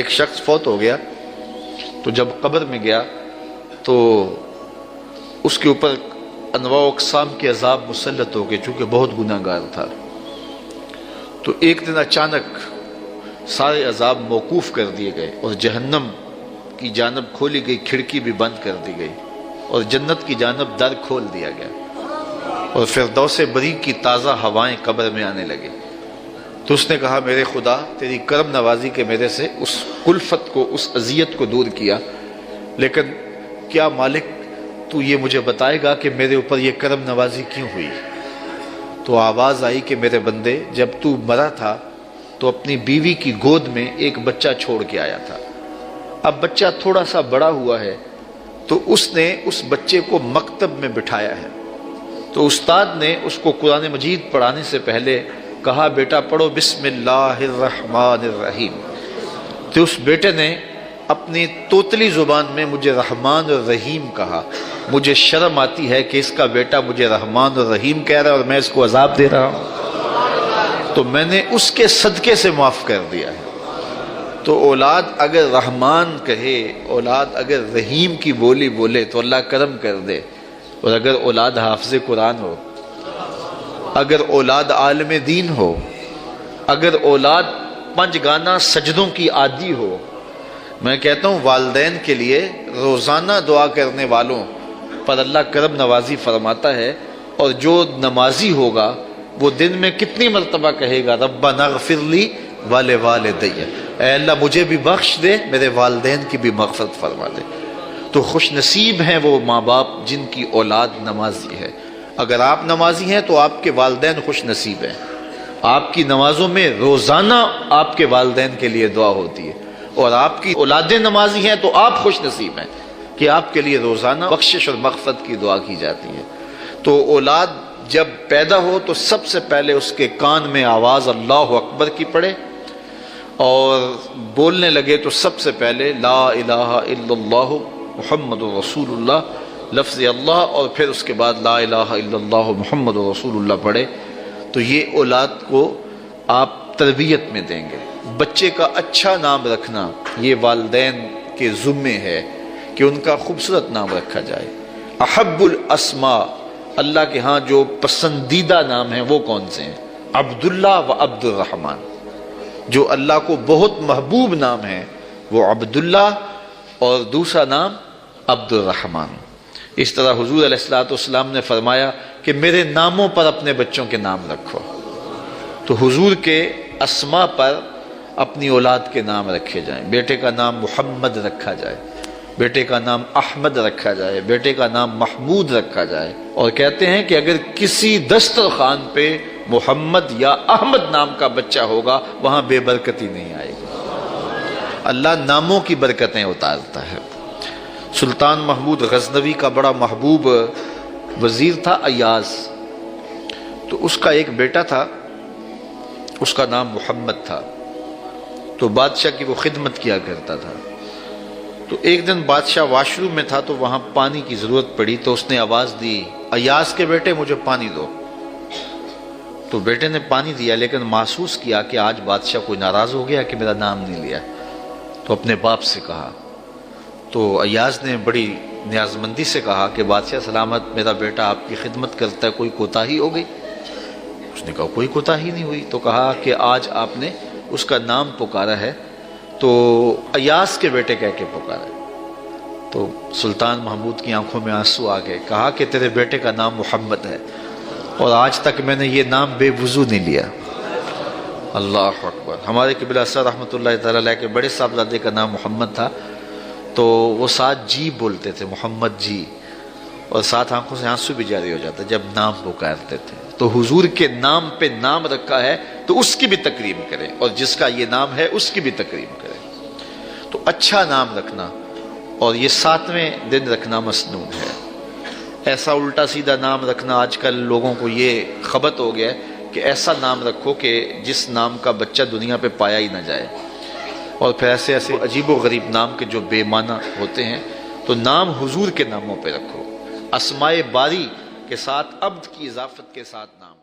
ایک شخص فوت ہو گیا تو جب قبر میں گیا تو اس کے اوپر انواع و اقسام کے عذاب مسلط ہو گئے، چونکہ بہت گناہ گار تھا۔ تو ایک دن اچانک سارے عذاب موقوف کر دیے گئے اور جہنم کی جانب کھولی گئی کھڑکی بھی بند کر دی گئی اور جنت کی جانب در کھول دیا گیا اور فردوس بری کی تازہ ہوائیں قبر میں آنے لگے۔ تو اس نے کہا میرے خدا تیری کرم نوازی کے میرے سے اس کلفت کو، اس اذیت کو دور کیا، لیکن کیا مالک تو یہ مجھے بتائے گا کہ میرے اوپر یہ کرم نوازی کیوں ہوئی؟ تو آواز آئی کہ میرے بندے جب تو مرا تھا تو اپنی بیوی کی گود میں ایک بچہ چھوڑ کے آیا تھا، اب بچہ تھوڑا سا بڑا ہوا ہے تو اس نے اس بچے کو مکتب میں بٹھایا ہے، تو استاد نے اس کو قرآن مجید پڑھانے سے پہلے کہا بیٹا پڑھو بسم اللہ الرحمن الرحیم، تو اس بیٹے نے اپنی توتلی زبان میں مجھے رحمان اور رحیم کہا۔ مجھے شرم آتی ہے کہ اس کا بیٹا مجھے رحمان اور رحیم کہہ رہا ہے اور میں اس کو عذاب دے رہا ہوں، تو میں نے اس کے صدقے سے معاف کر دیا ہے۔ تو اولاد اگر رحمان کہے، اولاد اگر رحیم کی بولی بولے تو اللہ کرم کر دے، اور اگر اولاد حافظ قرآن ہو، اگر اولاد عالم دین ہو، اگر اولاد 5 گانا سجدوں کی عادی ہو، میں کہتا ہوں والدین کے لیے روزانہ دعا کرنے والوں پر اللہ کرم نوازی فرماتا ہے، اور جو نمازی ہوگا وہ دن میں کتنی مرتبہ کہے گا ربنا اغفر لی ولوالدی، اے اللہ مجھے بھی بخش دے، میرے والدین کی بھی مغفرت فرما دے۔ تو خوش نصیب ہیں وہ ماں باپ جن کی اولاد نمازی ہے۔ اگر آپ نمازی ہیں تو آپ کے والدین خوش نصیب ہیں، آپ کی نمازوں میں روزانہ آپ کے والدین کے لیے دعا ہوتی ہے، اور آپ کی اولادیں نمازی ہیں تو آپ خوش نصیب ہیں کہ آپ کے لیے روزانہ بخشش اور مغفرت کی دعا کی جاتی ہے۔ تو اولاد جب پیدا ہو تو سب سے پہلے اس کے کان میں آواز اللہ اکبر کی پڑے، اور بولنے لگے تو سب سے پہلے لا الہ الا اللہ محمد رسول اللہ لفظ اللہ، اور پھر اس کے بعد لا الہ الا اللہ محمد رسول اللہ پڑھے۔ تو یہ اولاد کو آپ تربیت میں دیں گے۔ بچے کا اچھا نام رکھنا یہ والدین کے ذمے ہے کہ ان کا خوبصورت نام رکھا جائے۔ احب الاسماء، اللہ کے ہاں جو پسندیدہ نام ہیں وہ کون سے ہیں؟ عبداللہ و عبد الرحمن۔ جو اللہ کو بہت محبوب نام ہے وہ عبداللہ اور دوسرا نام عبد الرحمن۔ اس طرح حضور علیہ السلام نے فرمایا کہ میرے ناموں پر اپنے بچوں کے نام رکھو، تو حضور کے اسماء پر اپنی اولاد کے نام رکھے جائیں۔ بیٹے کا نام محمد رکھا جائے، بیٹے کا نام احمد رکھا جائے، بیٹے کا نام محمود رکھا جائے، اور کہتے ہیں کہ اگر کسی دسترخوان پہ محمد یا احمد نام کا بچہ ہوگا وہاں بے برکتی نہیں آئے گی۔ اللہ ناموں کی برکتیں اتارتا ہے۔ سلطان محمود غزنوی کا بڑا محبوب وزیر تھا ایاز، تو اس کا ایک بیٹا تھا، اس کا نام محمد تھا، تو بادشاہ کی وہ خدمت کیا کرتا تھا۔ تو ایک دن بادشاہ واش روم میں تھا تو وہاں پانی کی ضرورت پڑی، تو اس نے آواز دی ایاز کے بیٹے مجھے پانی دو۔ تو بیٹے نے پانی دیا، لیکن محسوس کیا کہ آج بادشاہ کوئی ناراض ہو گیا کہ میرا نام نہیں لیا، تو اپنے باپ سے کہا۔ تو ایاز نے بڑی نیازمندی سے کہا کہ بادشاہ سلامت، میرا بیٹا آپ کی خدمت کرتا ہے، کوئی کوتاہی ہو گئی؟ اس نے کہا کوئی کوتاہی نہیں ہوئی۔ تو کہا کہ آج آپ نے اس کا نام پکارا ہے تو ایاز کے بیٹے کہہ کے پکارا ہے۔ تو سلطان محمود کی آنکھوں میں آنسو آ گئے، کہا کہ تیرے بیٹے کا نام محمد ہے اور آج تک میں نے یہ نام بے وضو نہیں لیا۔ اللہ اکبر۔ ہمارے قبلہ سر رحمۃ اللہ تعالیٰ علیہ کے بڑے صاحبزادے کا نام محمد تھا، تو وہ ساتھ جی بولتے تھے، محمد جی، اور ساتھ آنکھوں سے آنسو بھی جاری ہو جاتا جب نام پکارتے تھے۔ تو حضور کے نام پہ نام رکھا ہے تو اس کی بھی تکریم کریں، اور جس کا یہ نام ہے اس کی بھی تکریم کریں۔ تو اچھا نام رکھنا اور یہ 7ویں دن رکھنا مسنون ہے۔ ایسا الٹا سیدھا نام رکھنا، آج کل لوگوں کو یہ خبط ہو گیا ہے کہ ایسا نام رکھو کہ جس نام کا بچہ دنیا پہ پایا ہی نہ جائے، اور پھر ایسے عجیب و غریب نام کے جو بے معنی ہوتے ہیں۔ تو نام حضور کے ناموں پہ رکھو، اسماء باری کے ساتھ عبد کی اضافت کے ساتھ نام